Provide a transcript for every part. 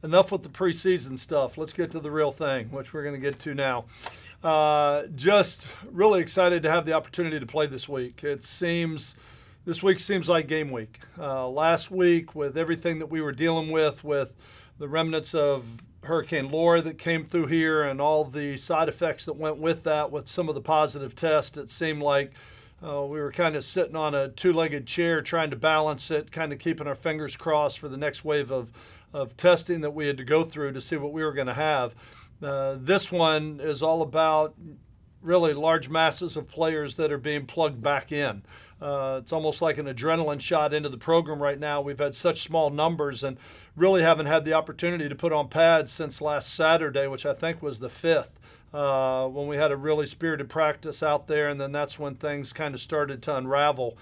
Enough with the preseason stuff. Let's get to the real thing, which we're going to get to now. Just really excited to have the opportunity to play this week. This week seems like game week. Last week, with everything that we were dealing with the remnants of Hurricane Laura that came through here and all the side effects that went with that, with some of the positive tests, it seemed like we were kind of sitting on a two-legged chair trying to balance it, kind of keeping our fingers crossed for the next wave of testing that we had to go through to see what we were going to have. This one is all about really large masses of players that are being plugged back in. It's almost like an adrenaline shot into the program right now. We've had such small numbers and really haven't had the opportunity to put on pads since last Saturday, which I think was the 5th. When we had a really spirited practice out there, and then that's when things kind of started to unravel.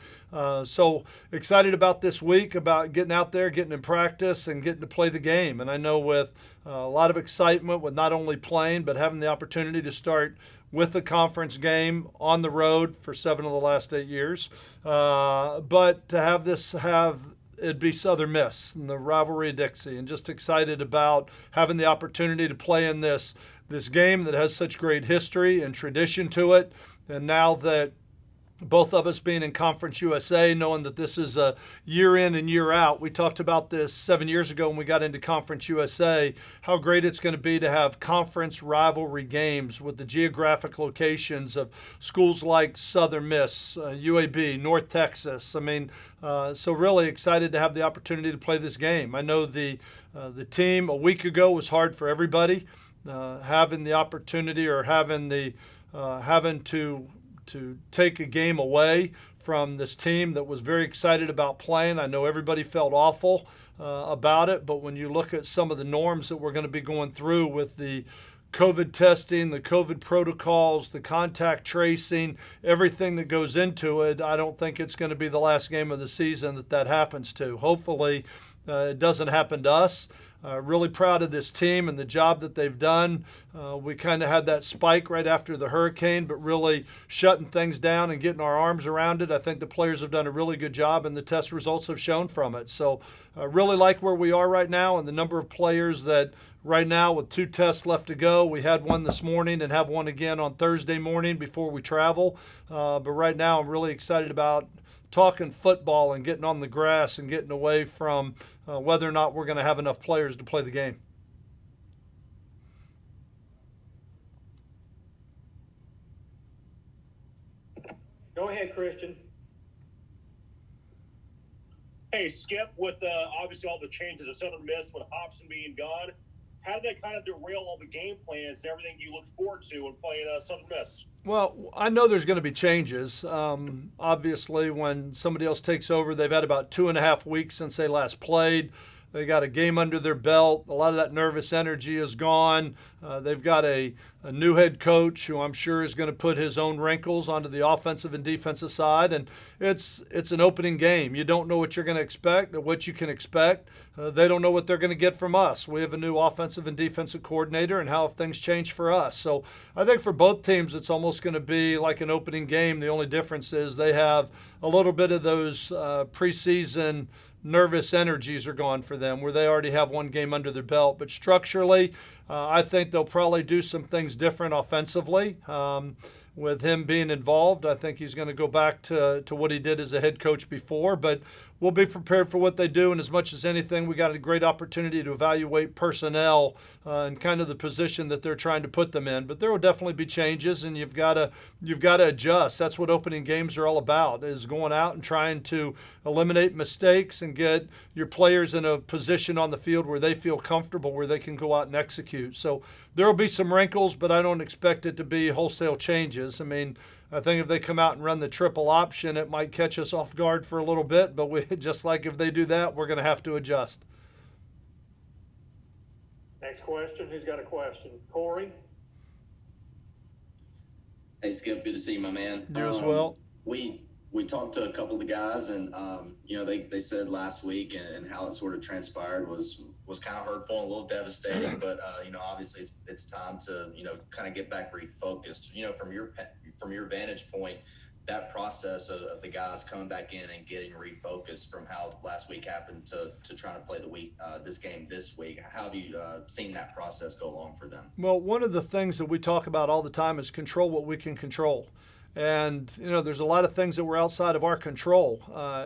So excited about this week, about getting out there, getting in practice, and getting to play the game. And I know with a lot of excitement with not only playing, but having the opportunity to start with the conference game on the road for 7 of the last 8 years. But to have it'd be Southern Miss and the rivalry of Dixie, and just excited about having the opportunity to play in this game that has such great history and tradition to it. And now that both of us being in Conference USA, knowing that this is a year in and year out. We talked about this 7 years ago when we got into Conference USA, how great it's going to be to have conference rivalry games with the geographic locations of schools like Southern Miss, UAB, North Texas. I mean, so really excited to have the opportunity to play this game. I know the team a week ago was hard for everybody. Having the opportunity or having to take a game away from this team that was very excited about playing. I know everybody felt awful about it, but when you look at some of the norms that we're going to be going through with the COVID testing, the COVID protocols, the contact tracing, everything that goes into it, I don't think it's going to be the last game of the season that happens to. Hopefully, it doesn't happen to us. Really proud of this team and the job that they've done. We kind of had that spike right after the hurricane, but really shutting things down and getting our arms around it. I think the players have done a really good job, and the test results have shown from it. So really like where we are right now and the number of players that right now with 2 tests left to go. We had one this morning and have one again on Thursday morning before we travel. But right now I'm really excited about talking football and getting on the grass and getting away from whether or not we're going to have enough players to play the game. Go ahead, Christian. Hey, Skip, with obviously all the changes at Southern Miss with Hobson being gone, how did that kind of derail all the game plans and everything you looked forward to when playing Southern Miss? Well, I know there's going to be changes. Obviously, when somebody else takes over, they've had about 2.5 weeks since they last played. They got a game under their belt. A lot of that nervous energy is gone. They've got a new head coach who I'm sure is going to put his own wrinkles onto the offensive and defensive side. And it's an opening game. You don't know what you're going to expect or what you can expect. They don't know what they're going to get from us. We have a new offensive and defensive coordinator, and how have things changed for us. So I think for both teams, it's almost going to be like an opening game. The only difference is they have a little bit of those preseason nervous energies are gone for them, where they already have one game under their belt. But structurally, I think they'll probably do some things different offensively. With him being involved, I think he's going to go back to what he did as a head coach before. But we'll be prepared for what they do. And as much as anything, we got a great opportunity to evaluate personnel and kind of the position that they're trying to put them in. But there will definitely be changes, and you've got to adjust. That's what opening games are all about: is going out and trying to eliminate mistakes and get your players in a position on the field where they feel comfortable, where they can go out and execute. So there will be some wrinkles, but I don't expect it to be wholesale changes. I mean, I think if they come out and run the triple option, it might catch us off guard for a little bit, but we just like if they do that, we're going to have to adjust. Next question. Who's got a question? Corey? Hey Skip, good to see you, my man. You as well. We talked to a couple of the guys, and they said last week and how it sort of transpired was kind of hurtful and a little devastating. But obviously it's time to kind of get back refocused. From your vantage point, that process of the guys coming back in and getting refocused from how last week happened to trying to play this game this week. How have you seen that process go along for them? Well, one of the things that we talk about all the time is control what we can control. And, there's a lot of things that were outside of our control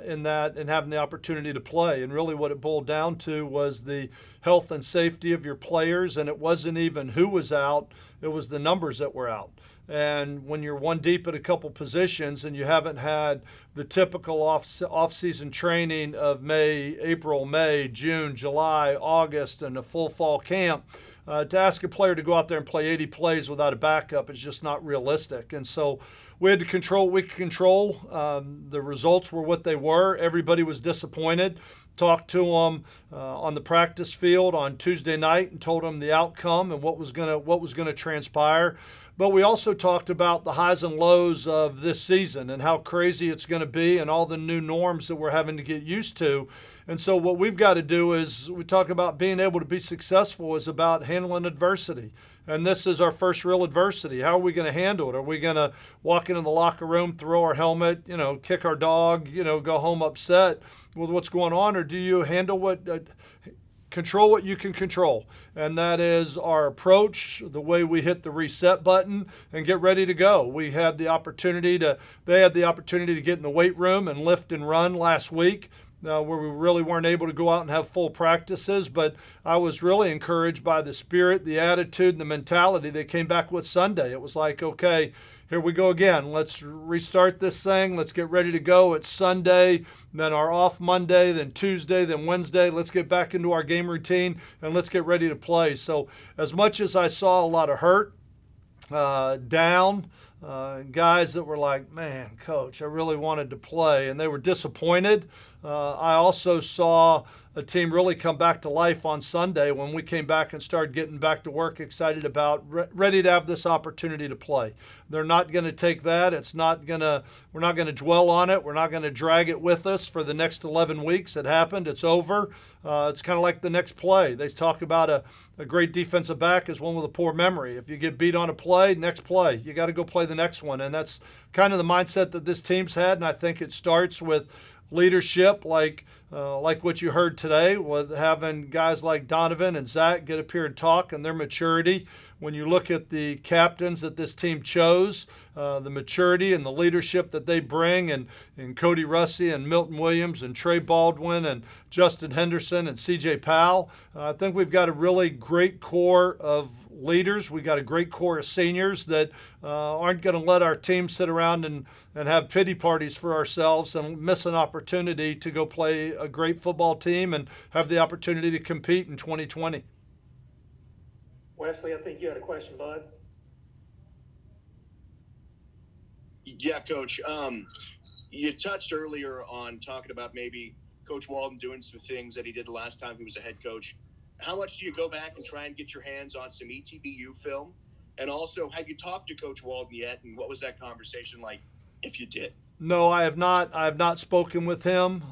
in that and having the opportunity to play. And really what it boiled down to was the health and safety of your players. And it wasn't even who was out, it was the numbers that were out. And when you're one deep at a couple positions and you haven't had the typical off-season training of April, May, June, July, August, and a full fall camp, to ask a player to go out there and play 80 plays without a backup is just not realistic. And so we had to control what we could control. The results were what they were. Everybody was disappointed. Talked to them on the practice field on Tuesday night and told them the outcome and what was gonna transpire. But we also talked about the highs and lows of this season and how crazy it's going to be and all the new norms that we're having to get used to. And so what we've got to do is we talk about being able to be successful is about handling adversity. And this is our first real adversity. How are we going to handle it? Are we going to walk into the locker room, throw our helmet, kick our dog, go home upset with what's going on? Or do you handle control what you can control, and that is our approach, the way we hit the reset button and get ready to go. They had the opportunity to get in the weight room and lift and run last week, where we really weren't able to go out and have full practices, but I was really encouraged by the spirit, the attitude, and the mentality they came back with Sunday. It was like, okay, here we go again. Let's restart this thing. Let's get ready to go. It's Sunday, then our off Monday, then Tuesday, then Wednesday. Let's get back into our game routine and let's get ready to play. So as much as I saw a lot of hurt, down, guys that were like, man, coach, I really wanted to play, and they were disappointed. I also saw a team really come back to life on Sunday when we came back and started getting back to work, excited about, ready to have this opportunity to play. They're not going to take that. We're not going to dwell on it. We're not going to drag it with us for the next 11 weeks. It happened. It's over. It's kind of like the next play. They talk about a great defensive back is one with a poor memory. If you get beat on a play, next play, you got to go play the next one. And that's kind of the mindset that this team's had. And I think it starts with leadership, like what you heard today, with having guys like Donovan and Zach get up here and talk, and their maturity. When you look at the captains that this team chose, the maturity and the leadership that they bring, and Cody Russi and Milton Williams and Trey Baldwin and Justin Henderson and C.J. Powell, I think we've got a really great core of leaders. We got a great core of seniors that aren't going to let our team sit around and have pity parties for ourselves and miss an opportunity to go play a great football team and have the opportunity to compete in 2020. Wesley, I think you had a question, bud. Yeah, Coach. You touched earlier on talking about maybe Coach Walden doing some things that he did the last time he was a head coach. How much do you go back and try and get your hands on some ETBU film? And also, have you talked to Coach Walden yet? And what was that conversation like, if you did? No, I have not. I have not spoken with him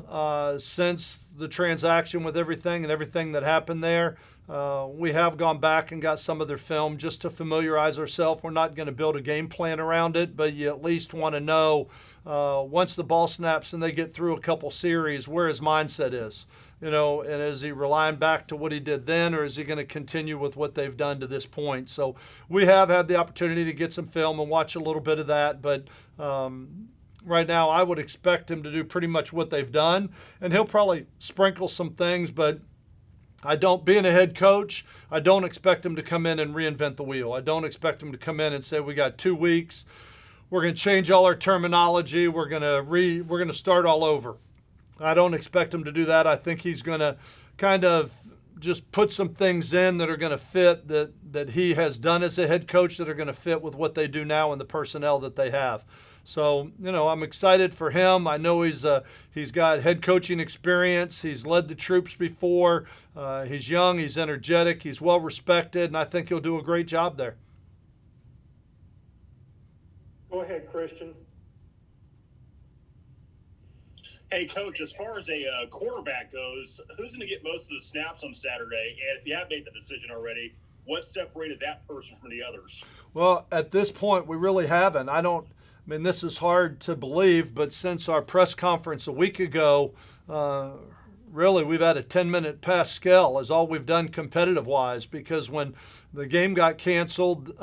since the transaction with everything that happened there. We have gone back and got some of their film just to familiarize ourselves. We're not going to build a game plan around it, but you at least want to know once the ball snaps and they get through a couple series where his mindset is. And is he relying back to what he did then, or is he going to continue with what they've done to this point? So we have had the opportunity to get some film and watch a little bit of that, but right now I would expect him to do pretty much what they've done, and he'll probably sprinkle some things, but being a head coach, I don't expect him to come in and reinvent the wheel. I don't expect him to come in and say, we got 2 weeks, we're going to change all our terminology, we're going to start all over. I don't expect him to do that. I think he's going to kind of just put some things in that are going to fit that he has done as a head coach, that are going to fit with what they do now and the personnel that they have. So, I'm excited for him. I know he's got head coaching experience. He's led the troops before. He's young. He's energetic. He's well respected, and I think he'll do a great job there. Go ahead, Christian. Hey, Coach, as far as a quarterback goes, who's going to get most of the snaps on Saturday? And if you have made the decision already, what separated that person from the others? Well, at this point, we really haven't. mean, this is hard to believe, but since our press conference a week ago, really we've had a 10-minute Pascal is all we've done competitive-wise, because when the game got canceled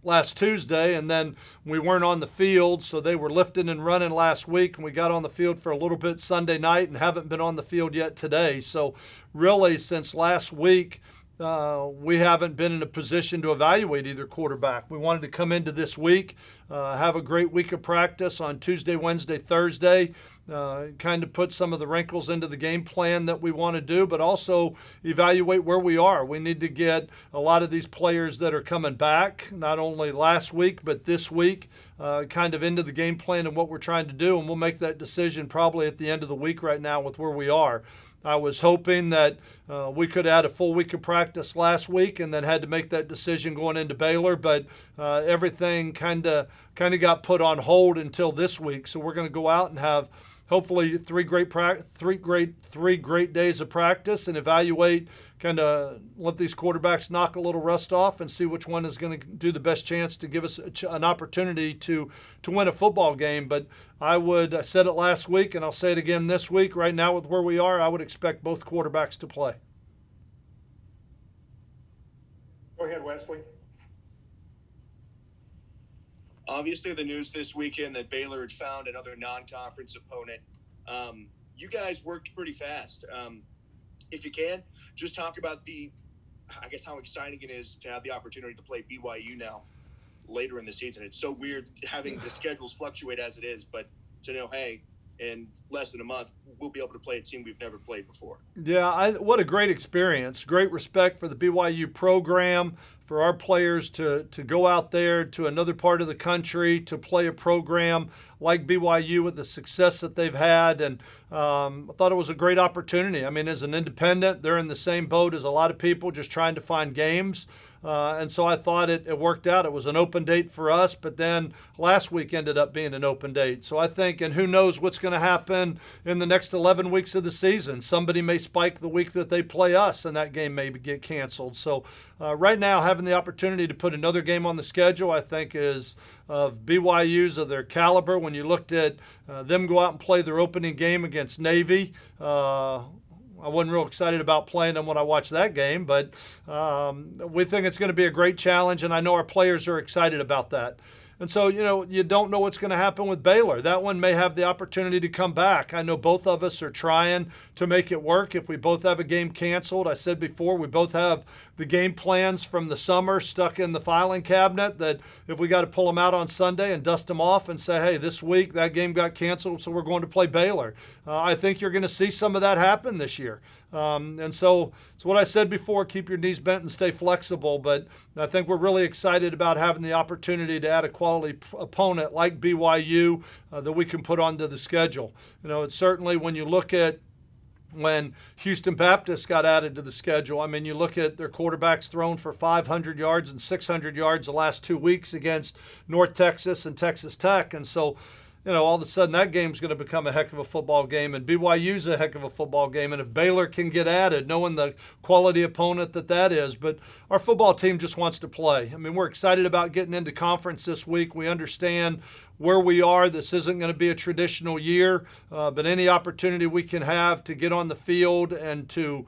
last Tuesday, and then we weren't on the field, so they were lifting and running last week, and we got on the field for a little bit Sunday night and haven't been on the field yet today. So really, since last week, we haven't been in a position to evaluate either quarterback. We wanted to come into this week, have a great week of practice on Tuesday, Wednesday, Thursday, kind of put some of the wrinkles into the game plan that we want to do, but also evaluate where we are. We need to get a lot of these players that are coming back, not only last week, but this week, kind of into the game plan and what we're trying to do, and we'll make that decision probably at the end of the week right now with where we are. I was hoping that we could add a full week of practice last week and then had to make that decision going into Baylor, but everything kind of got put on hold until this week. So we're going to go out and have hopefully three great days of practice and evaluate, kind of let these quarterbacks knock a little rust off and see which one is going to do the best chance to give us an opportunity to win a football game. But I said it last week and I'll say it again this week, right now with where we are, I would expect both quarterbacks to play. Go ahead, Wesley. Obviously, the news this weekend that Baylor had found another non-conference opponent. You guys worked pretty fast. If you can, just talk about how exciting it is to have the opportunity to play BYU now later in the season. It's so weird having the schedules fluctuate as it is, but to know, hey, in less than a month, we'll be able to play a team we've never played before. Yeah, what a great experience. Great respect for the BYU program, for our players to go out there to another part of the country to play a program like BYU with the success that they've had. And I thought it was a great opportunity. I mean, as an independent, they're in the same boat as a lot of people just trying to find games. And so I thought it worked out. It was an open date for us, but then last week ended up being an open date. So I think, and who knows what's going to happen in the next 11 weeks of the season. Somebody may spike the week that they play us, and that game may get canceled. So right now, having the opportunity to put another game on the schedule, I think is of BYU's of their caliber. When you looked at them go out and play their opening game against Navy, I wasn't real excited about playing them when I watched that game, but we think it's going to be a great challenge, and I know our players are excited about that. And so, you don't know what's going to happen with Baylor. That one may have the opportunity to come back. I know both of us are trying to make it work. If we both have a game canceled, I said before, we both have the game plans from the summer stuck in the filing cabinet, that if we got to pull them out on Sunday and dust them off and say, hey, this week that game got canceled, so we're going to play Baylor. I think you're going to see some of that happen this year. And so it's what I said before, keep your knees bent and stay flexible. But I think we're really excited about having the opportunity to add a quality opponent like BYU that we can put onto the schedule. It's certainly, when you look at when Houston Baptist got added to the schedule, I mean, you look at their quarterbacks thrown for 500 yards and 600 yards the last 2 weeks against North Texas and Texas Tech. And so, all of a sudden that game's going to become a heck of a football game, and BYU's a heck of a football game. And if Baylor can get added, knowing the quality opponent that is, but our football team just wants to play. I mean, we're excited about getting into conference this week. We understand where we are. This isn't going to be a traditional year, but any opportunity we can have to get on the field and to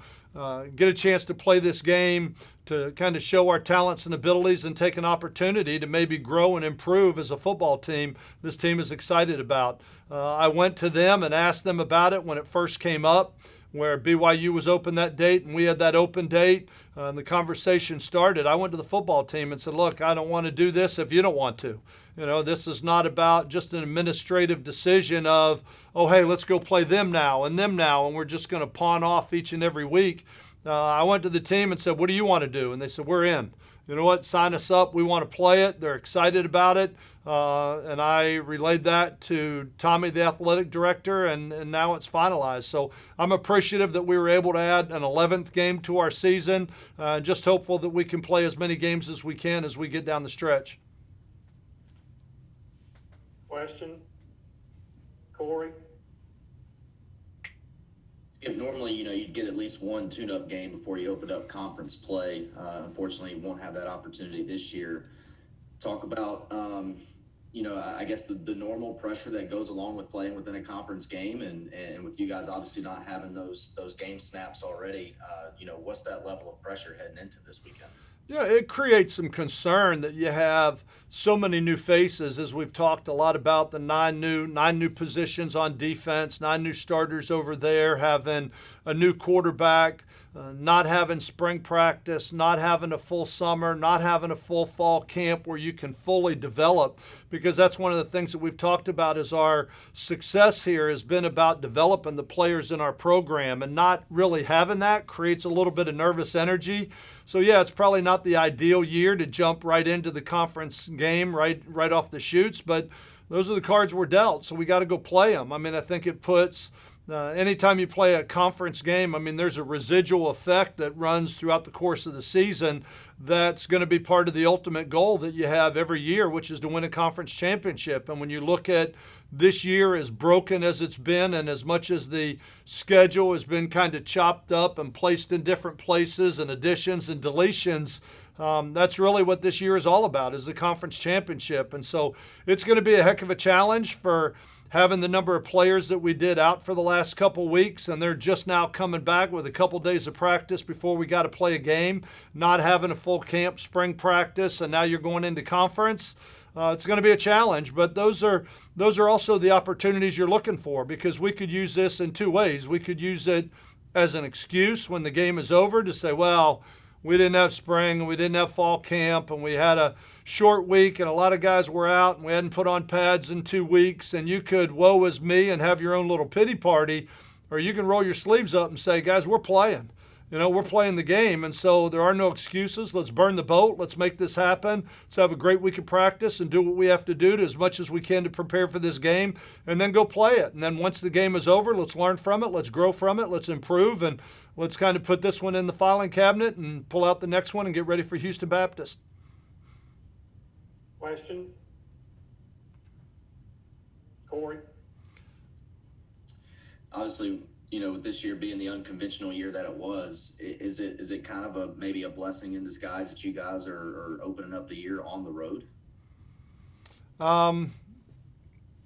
get a chance to play this game, to kind of show our talents and abilities and take an opportunity to maybe grow and improve as a football team, this team is excited about. I went to them and asked them about it when it first came up, where BYU was open that date and we had that open date, and the conversation started. I went to the football team and said, look, I don't want to do this if you don't want to. This is not about just an administrative decision of, oh, hey, let's go play them now, and we're just going to pawn off each and every week. I went to the team and said, what do you want to do? And they said, we're in. You know what? Sign us up. We want to play it. They're excited about it. And I relayed that to Tommy, the athletic director, and now it's finalized. So I'm appreciative that we were able to add an 11th game to our season. Just hopeful that we can play as many games as we can as we get down the stretch. Question? Corey? Skip, normally, you'd get at least one tune-up game before you open up conference play. Unfortunately, you won't have that opportunity this year. Talk about I guess the normal pressure that goes along with playing within a conference game, and with you guys obviously not having those game snaps already, what's that level of pressure heading into this weekend? Yeah, it creates some concern that you have so many new faces, as we've talked a lot about the nine new positions on defense, 9 new starters over there, having a new quarterback, not having spring practice, not having a full summer, not having a full fall camp where you can fully develop, because that's one of the things that we've talked about is our success here has been about developing the players in our program, and not really having that creates a little bit of nervous energy. So yeah, it's probably not the ideal year to jump right into the conference game right off the chutes, but those are the cards we're dealt. So we got to go play them. I mean, I think it puts anytime you play a conference game, I mean, there's a residual effect that runs throughout the course of the season that's going to be part of the ultimate goal that you have every year, which is to win a conference championship. And when you look at this year, as broken as it's been, and as much as the schedule has been kind of chopped up and placed in different places and additions and deletions, that's really what this year is all about, is the conference championship. And so it's going to be a heck of a challenge for having the number of players that we did out for the last couple weeks, and they're just now coming back with a couple days of practice before we got to play a game, not having a full camp spring practice, and now you're going into conference. It's going to be a challenge, but those are also the opportunities you're looking for, because we could use this in 2 ways. We could use it as an excuse when the game is over to say, well, we didn't have spring and we didn't have fall camp and we had a short week and a lot of guys were out and we hadn't put on pads in 2 weeks, and you could woe is me and have your own little pity party, or you can roll your sleeves up and say, guys, we're playing. We're playing the game, and so there are no excuses. Let's burn the boat. Let's make this happen. Let's have a great week of practice and do what we have to do as much as we can to prepare for this game, and then go play it. And then once the game is over, let's learn from it. Let's grow from it. Let's improve, and let's kind of put this one in the filing cabinet and pull out the next one and get ready for Houston Baptist. Question? Corey? Obviously, with this year being the unconventional year that it was, is it kind of maybe a blessing in disguise that you guys are opening up the year on the road?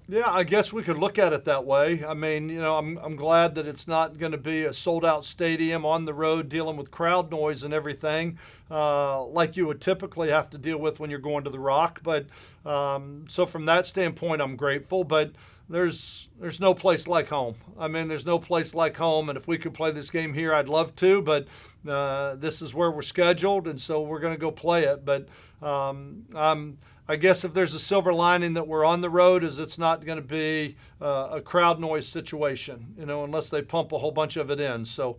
Yeah, I guess we could look at it that way. I mean, I'm glad that it's not going to be a sold-out stadium on the road dealing with crowd noise and everything like you would typically have to deal with when you're going to the Rock. But so from that standpoint, I'm grateful. But there's no place like home. I mean, there's no place like home. And if we could play this game here, I'd love to. But this is where we're scheduled, and so we're going to go play it. But I guess if there's a silver lining that we're on the road, is it's not going to be a crowd noise situation, unless they pump a whole bunch of it in. So,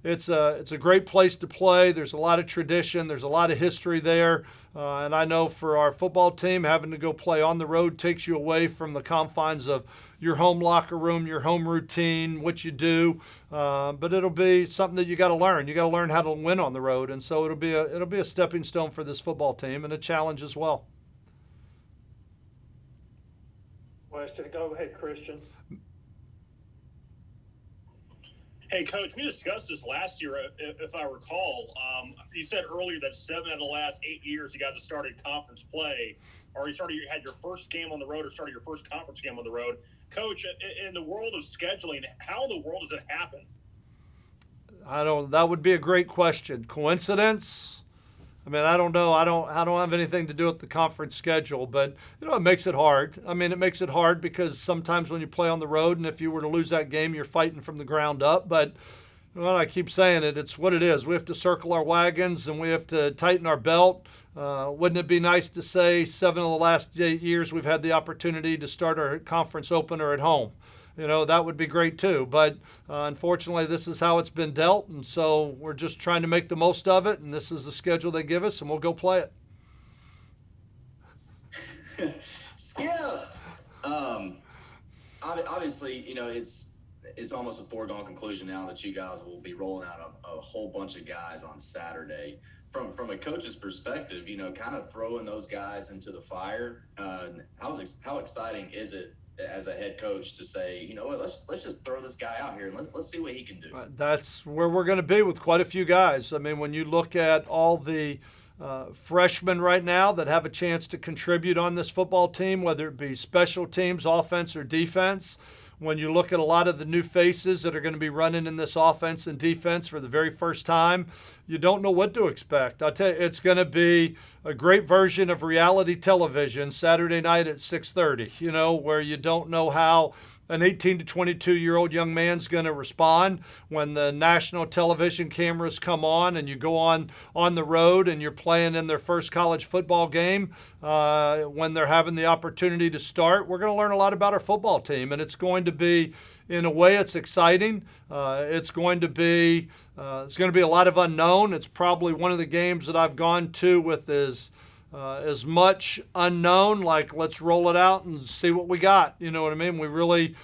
it's a great place to play. There's a lot of tradition. There's a lot of history there. And I know for our football team, having to go play on the road takes you away from the confines of your home locker room, your home routine, what you do. But it'll be something that you got to learn. You got to learn how to win on the road, and so it'll be a stepping stone for this football team and a challenge as well. Question? Go ahead, Christian. Hey, Coach, we discussed this last year, if I recall. You said earlier that 7 out of the last 8 years you guys have started conference play, or you had your first game on the road or started your first conference game on the road. Coach, in the world of scheduling, how in the world does it happen? That would be a great question. Coincidence? I mean, I don't know. I don't have anything to do with the conference schedule, but it makes it hard. I mean, it makes it hard because sometimes when you play on the road, and if you were to lose that game, you're fighting from the ground up. But I keep saying it. It's what it is. We have to circle our wagons and we have to tighten our belt. Wouldn't it be nice to say 7 of the last 8 years we've had the opportunity to start our conference opener at home? That would be great too. But unfortunately, this is how it's been dealt. And so we're just trying to make the most of it. And this is the schedule they give us, and we'll go play it. Skip! Obviously, it's almost a foregone conclusion now that you guys will be rolling out a whole bunch of guys on Saturday. From a coach's perspective, kind of throwing those guys into the fire, how exciting is it as a head coach to say, let's just throw this guy out here and let's see what he can do? That's where we're going to be with quite a few guys. I mean, when you look at all the freshmen right now that have a chance to contribute on this football team, whether it be special teams, offense, or defense. When you look at a lot of the new faces that are going to be running in this offense and defense for the very first time, you don't know what to expect. I'll tell you, it's going to be a great version of reality television Saturday night at 6:30, where you don't know how an 18 to 22-year-old young man's going to respond when the national television cameras come on and you go on the road and you're playing in their first college football game. When they're having the opportunity to start, we're going to learn a lot about our football team, and it's going to be, in a way, it's exciting. It's going to be a lot of unknown. It's probably one of the games that I've gone to with as much unknown, like let's roll it out and see what we got. You know what I mean? We're going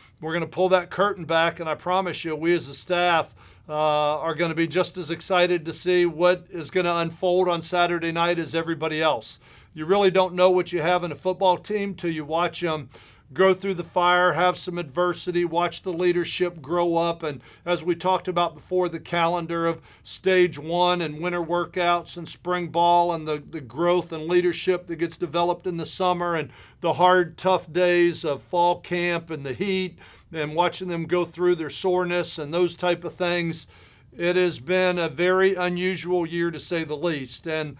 to pull that curtain back, and I promise you, we as a staff are going to be just as excited to see what is going to unfold on Saturday night as everybody else. You really don't know what you have in a football team till you watch them go through the fire, have some adversity, watch the leadership grow up. And as we talked about before, the calendar of stage 1 and winter workouts and spring ball and the growth and leadership that gets developed in the summer and the hard, tough days of fall camp and the heat and watching them go through their soreness and those type of things. It has been a very unusual year, to say the least. And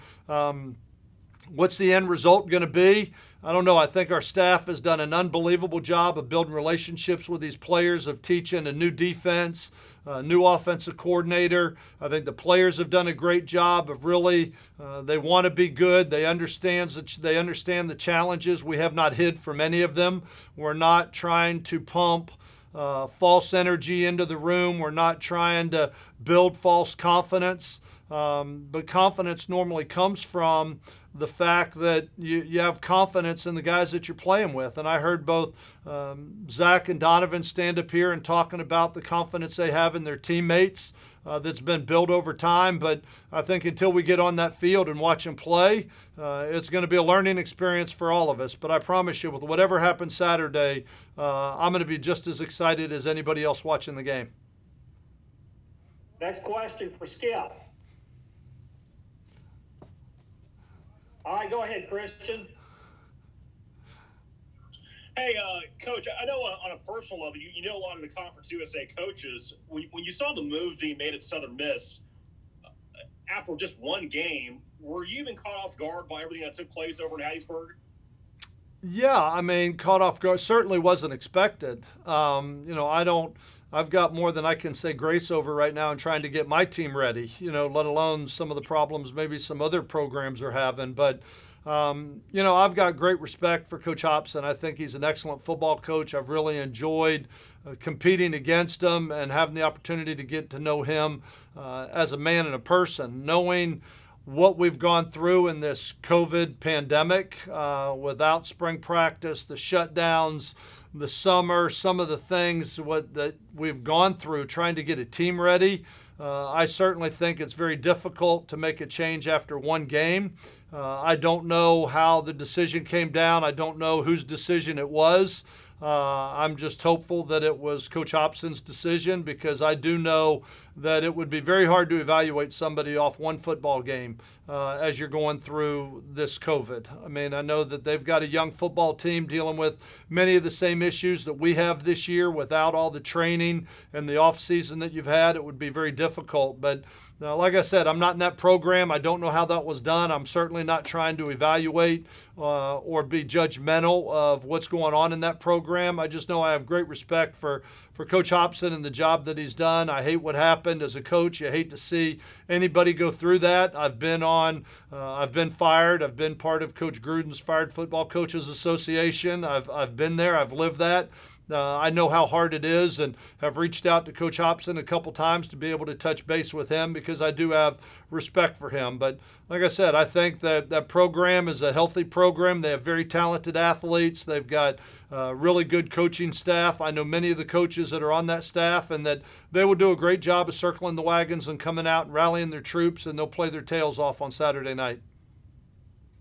what's the end result going to be? I don't know. I think our staff has done an unbelievable job of building relationships with these players, of teaching a new defense, a new offensive coordinator. I think the players have done a great job of really, they want to be good. They understand the challenges. We have not hid from any of them. We're not trying to pump false energy into the room. We're not trying to build false confidence. But confidence normally comes from the fact that you have confidence in the guys that you're playing with. And I heard both Zach and Donovan stand up here and talking about the confidence they have in their teammates that's been built over time. But I think until we get on that field and watch them play, it's going to be a learning experience for all of us. But I promise you, with whatever happens Saturday, I'm going to be just as excited as anybody else watching the game. Next question for Skip. All right, go ahead, Christian. Hey, Coach, I know on a personal level, you know a lot of the Conference USA coaches. When you saw the moves being made at Southern Miss, after just one game, were you even caught off guard by everything that took place over in Hattiesburg? Yeah, I mean, caught off guard. Certainly wasn't expected. I've got more than I can say grace over right now in trying to get my team ready, let alone some of the problems maybe some other programs are having. But, I've got great respect for Coach Hopson. I think he's an excellent football coach. I've really enjoyed competing against him and having the opportunity to get to know him as a man and a person, knowing what we've gone through in this COVID pandemic without spring practice, the shutdowns, the summer, some of the things that we've gone through trying to get a team ready. I certainly think it's very difficult to make a change after one game. I don't know how the decision came down. I don't know whose decision it was. I'm just hopeful that it was Coach Hopson's decision, because I do know that it would be very hard to evaluate somebody off one football game as you're going through this COVID. I mean, I know that they've got a young football team dealing with many of the same issues that we have this year without all the training and the off season that you've had. It would be very difficult. But like I said, I'm not in that program. I don't know how that was done. I'm certainly not trying to evaluate or be judgmental of what's going on in that program. I just know I have great respect for Coach Hopson and the job that he's done. I hate what happened as a coach. You hate to see anybody go through that. I've been fired. I've been part of Coach Gruden's Fired Football Coaches Association. I've been there. I've lived that. I know how hard it is, and have reached out to Coach Hopson a couple times to be able to touch base with him, because I do have respect for him. But like I said, I think that program is a healthy program. They have very talented athletes. They've got really good coaching staff. I know many of the coaches that are on that staff, and that they will do a great job of circling the wagons and coming out and rallying their troops, and they'll play their tails off on Saturday night.